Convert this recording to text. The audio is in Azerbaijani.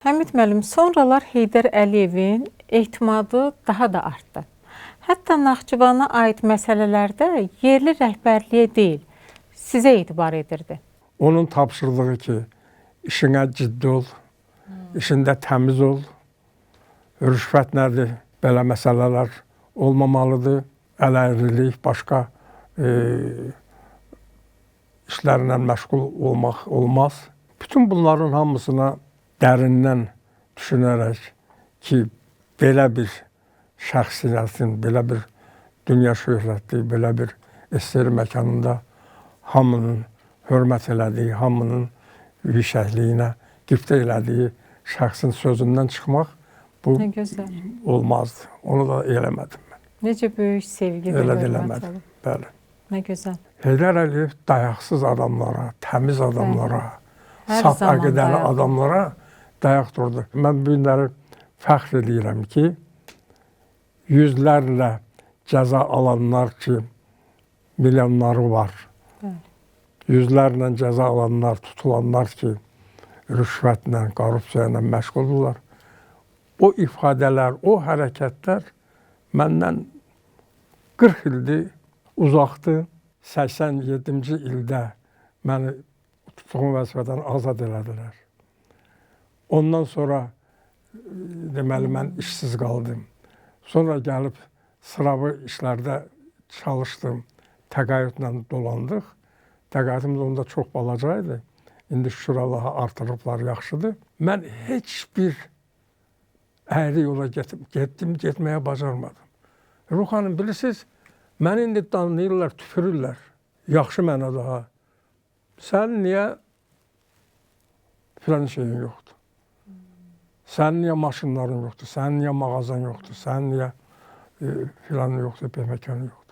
Həmid müəllim, sonralar Heydər Əliyevin etimadı daha da artdı. Hətta Naxçıvana aid məsələlərdə yerli rəhbərliyə deyil, sizə etibar edirdi. Onun tapşırdığı ki, işinə ciddi ol, işində təmiz ol, rüşvət nədir, belə məsələlər olmamalıdır, ələyirlik, başqa işlərlə məşğul olmaq olmaz. Bütün bunların hamısına dərindən düşünərək ki, belə bir şəxsiyyətin, belə bir dünya şöhrətli, belə bir SSR məkanında hamının hörmət elədiyi, hamının yüksəkliyinə qiftə elədiyi şəxsin sözündən çıxmaq bu olmazdı. Onu da eləmədim mən. Necə böyük sevgi və hörmət eləmədim, bəli. Nə gözəl. Heydər Əliyev dayaqsız adamlara, təmiz adamlara, saf əqidəli adamlara dayaq durdu. Mən bu günləri fəxr edirəm ki, yüzlərlə cəza alanlar ki, milyonları var. Yüzlərlə cəza alanlar, tutulanlar ki, rüşvətlə, korrupsiya ilə məşğuldurlar. O ifadələr, o hərəkətlər məndən 40 ildir uzaqdır. 87-ci ildə məni tutduğum vəzifədən azad elədilər. Ondan sonra deməli mən işsiz qaldım. Sonra gəlib sıravi işlərdə çalışdım. Təqaüdlə dolandıq. Təqaüdüm də onda çox balaca idi. İndi şükür Allaha artırıblar, yaxşıdır. Mən heç bir əyri yola getməyə bacarmadım. Ruh xanım, bilirsiniz, məni indi danlayırlar, tüpürürlər. Yaxşı mənada ha. Sən niyə filan şeyin yoxdur? Sən niyə maşınların yoxdur? Sən niyə mağazan yoxdur? Sən niyə filan yoxdur, məkanın yoxdur?